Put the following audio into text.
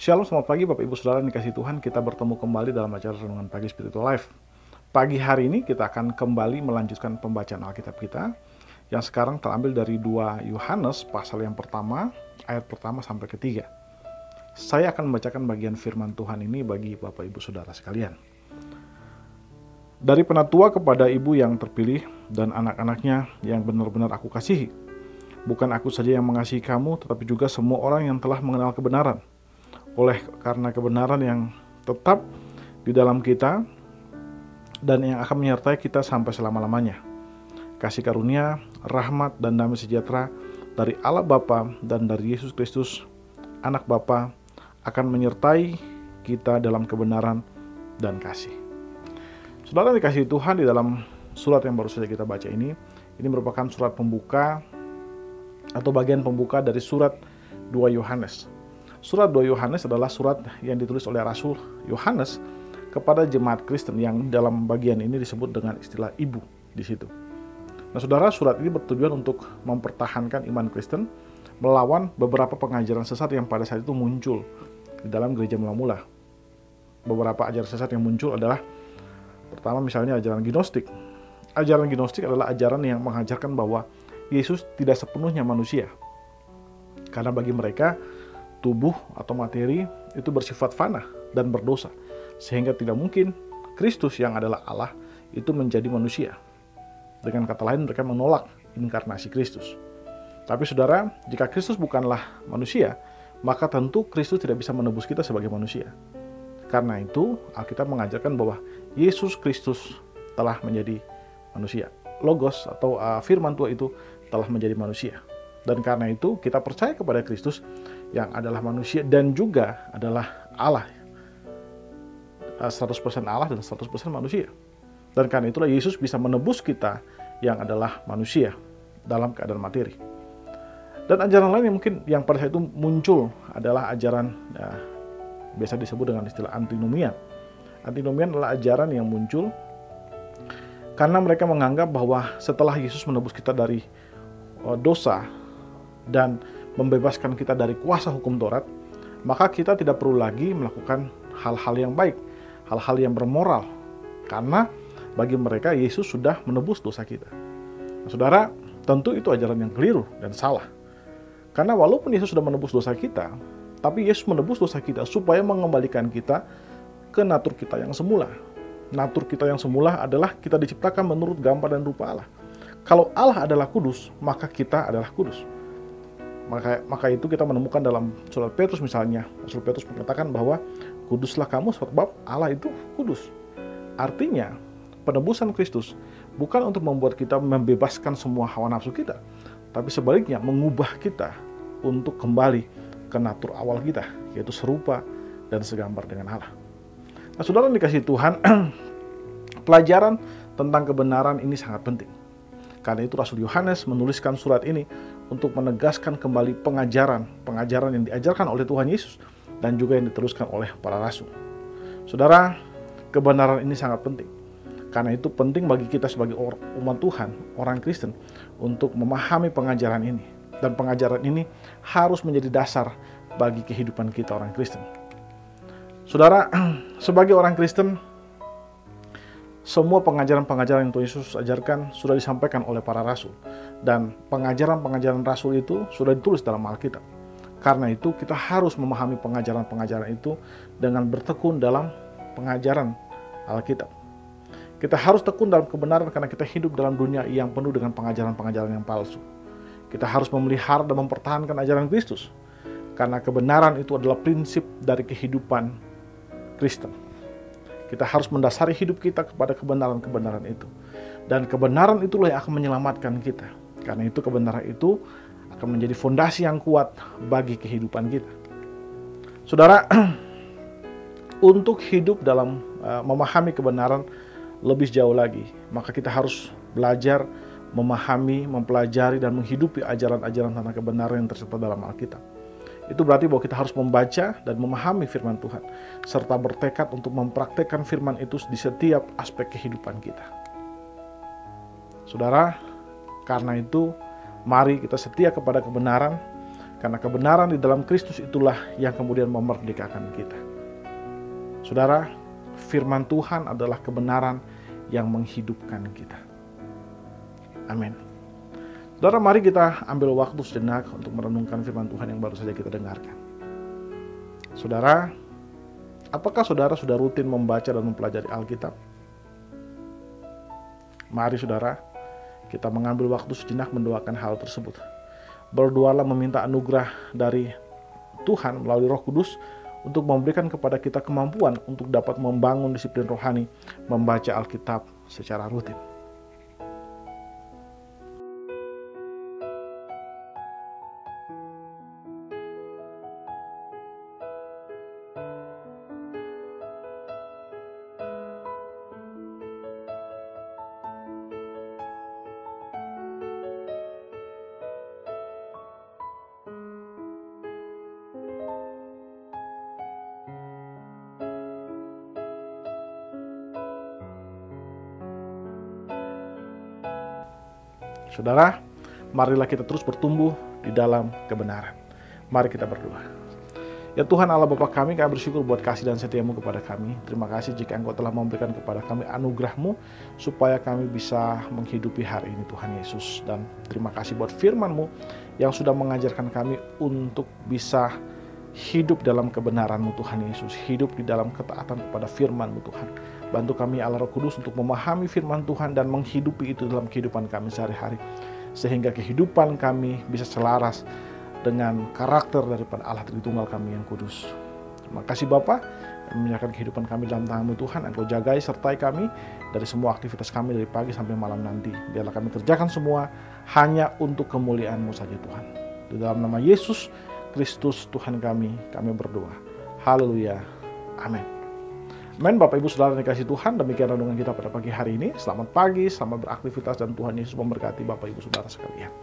Shalom, selamat pagi Bapak Ibu Saudara yang dikasihi Tuhan. Kita bertemu kembali dalam acara Renungan Pagi Spiritual Life. Pagi hari ini kita akan kembali melanjutkan pembacaan Alkitab kita yang sekarang terambil dari 2 Yohanes pasal yang pertama, ayat pertama sampai ketiga. Saya akan membacakan bagian firman Tuhan ini bagi Bapak Ibu Saudara sekalian. Dari penatua kepada ibu yang terpilih dan anak-anaknya yang benar-benar aku kasihi. Bukan aku saja yang mengasihi kamu, tetapi juga semua orang yang telah mengenal kebenaran. Oleh karena kebenaran yang tetap di dalam kita dan yang akan menyertai kita sampai selama-lamanya. Kasih karunia, rahmat, dan damai sejahtera dari Allah Bapa dan dari Yesus Kristus, Anak Bapa, akan menyertai kita dalam kebenaran dan kasih. Saudara dikasihi Tuhan, di dalam surat yang baru saja kita baca ini merupakan surat pembuka atau bagian pembuka dari surat 2 Yohanes. Surat 2 Yohanes adalah surat yang ditulis oleh Rasul Yohanes kepada jemaat Kristen yang dalam bagian ini disebut dengan istilah ibu di situ. Nah, saudara, surat ini bertujuan untuk mempertahankan iman Kristen melawan beberapa pengajaran sesat yang pada saat itu muncul di dalam gereja mula-mula. Beberapa ajaran sesat yang muncul adalah pertama misalnya ajaran Gnostik. Ajaran Gnostik adalah ajaran yang mengajarkan bahwa Yesus tidak sepenuhnya manusia. Karena bagi mereka tubuh atau materi itu bersifat fana dan berdosa, sehingga tidak mungkin Kristus yang adalah Allah itu menjadi manusia. Dengan kata lain, mereka menolak inkarnasi Kristus. Tapi saudara, jika Kristus bukanlah manusia, maka tentu Kristus tidak bisa menebus kita sebagai manusia. Karena itu, Alkitab mengajarkan bahwa Yesus Kristus telah menjadi manusia. Logos atau firman Tuhan itu telah menjadi manusia. Dan karena itu kita percaya kepada Kristus yang adalah manusia dan juga adalah Allah. 100% Allah dan 100% manusia. Dan karena itulah Yesus bisa menebus kita yang adalah manusia dalam keadaan materi. Dan ajaran lain yang mungkin yang pada saat itu muncul adalah ajaran biasa disebut dengan istilah antinomian. Antinomian adalah ajaran yang muncul karena mereka menganggap bahwa setelah Yesus menebus kita dari dosa dan membebaskan kita dari kuasa hukum Taurat, maka kita tidak perlu lagi melakukan hal-hal yang baik, hal-hal yang bermoral, karena bagi mereka Yesus sudah menebus dosa kita. Nah, saudara, tentu itu ajaran yang keliru dan salah. Karena walaupun Yesus sudah menebus dosa kita, tapi Yesus menebus dosa kita supaya mengembalikan kita ke natur kita yang semula. Natur kita yang semula adalah kita diciptakan menurut gambar dan rupa Allah. Kalau Allah adalah kudus, maka kita adalah kudus. Maka itu kita menemukan dalam surat Petrus misalnya. Rasul Petrus mengatakan bahwa kuduslah kamu sebab Allah itu kudus. Artinya, penebusan Kristus bukan untuk membuat kita membebaskan semua hawa nafsu kita, tapi sebaliknya mengubah kita untuk kembali ke natur awal kita, yaitu serupa dan segambar dengan Allah. Nah, saudara dikasihi Tuhan, pelajaran tentang kebenaran ini sangat penting. Karena itu Rasul Yohanes menuliskan surat ini untuk menegaskan kembali pengajaran yang diajarkan oleh Tuhan Yesus dan juga yang diteruskan oleh para rasul. Saudara, kebenaran ini sangat penting. Karena itu penting bagi kita sebagai umat Tuhan, orang Kristen, untuk memahami pengajaran ini. Dan pengajaran ini harus menjadi dasar bagi kehidupan kita orang Kristen. Saudara, sebagai orang Kristen, semua pengajaran-pengajaran yang Tuhan Yesus ajarkan sudah disampaikan oleh para rasul. Dan pengajaran-pengajaran rasul itu sudah ditulis dalam Alkitab. Karena itu kita harus memahami pengajaran-pengajaran itu dengan bertekun dalam pengajaran Alkitab. Kita harus tekun dalam kebenaran karena kita hidup dalam dunia yang penuh dengan pengajaran-pengajaran yang palsu. Kita harus memelihara dan mempertahankan ajaran Kristus. Karena kebenaran itu adalah prinsip dari kehidupan Kristen. Kita harus mendasari hidup kita kepada kebenaran-kebenaran itu. Dan kebenaran itulah yang akan menyelamatkan kita. Karena itu kebenaran itu akan menjadi fondasi yang kuat bagi kehidupan kita. Saudara, untuk hidup dalam memahami kebenaran lebih jauh lagi, maka kita harus belajar, memahami, mempelajari, dan menghidupi ajaran-ajaran tentang kebenaran yang terserta dalam Alkitab. Itu berarti bahwa kita harus membaca dan memahami firman Tuhan, serta bertekad untuk mempraktekkan firman itu di setiap aspek kehidupan kita. Saudara, karena itu mari kita setia kepada kebenaran, Karena kebenaran di dalam Kristus itulah yang kemudian memerdekakan kita. Saudara, firman Tuhan adalah kebenaran yang menghidupkan kita. Amin. Saudara, mari kita ambil waktu sejenak untuk merenungkan firman Tuhan yang baru saja kita dengarkan. Saudara, apakah saudara sudah rutin membaca dan mempelajari Alkitab? Mari saudara, kita mengambil waktu sejenak mendoakan hal tersebut. Berdoalah meminta anugerah dari Tuhan melalui Roh Kudus untuk memberikan kepada kita kemampuan untuk dapat membangun disiplin rohani, membaca Alkitab secara rutin. Saudara, marilah kita terus bertumbuh di dalam kebenaran. Mari kita berdoa. Ya Tuhan Allah Bapa kami bersyukur buat kasih dan setia-Mu kepada kami. Terima kasih jika Engkau telah memberikan kepada kami anugerah-Mu supaya kami bisa menghidupi hari ini Tuhan Yesus. Dan terima kasih buat firman-Mu yang sudah mengajarkan kami untuk bisa hidup dalam kebenaran-Mu Tuhan Yesus. Hidup di dalam ketaatan kepada firman-Mu Tuhan. Bantu kami Allah Roh Kudus untuk memahami firman Tuhan dan menghidupi itu dalam kehidupan kami sehari-hari. Sehingga kehidupan kami bisa selaras dengan karakter daripada Allah Tritunggal kami yang kudus. Terima kasih Bapa, yang menyerahkan kehidupan kami dalam tangan-Mu Tuhan. Engkau jagai sertai kami dari semua aktivitas kami dari pagi sampai malam nanti. Biarlah kami kerjakan semua hanya untuk kemuliaan-Mu saja Tuhan. Di dalam nama Yesus Kristus Tuhan kami berdoa. Haleluya. Amin. Amin. Bapak Ibu Saudara dikasih Tuhan, demikian renungan kita pada pagi hari ini. Selamat pagi, selamat beraktivitas dan Tuhan Yesus memberkati Bapak Ibu Saudara sekalian.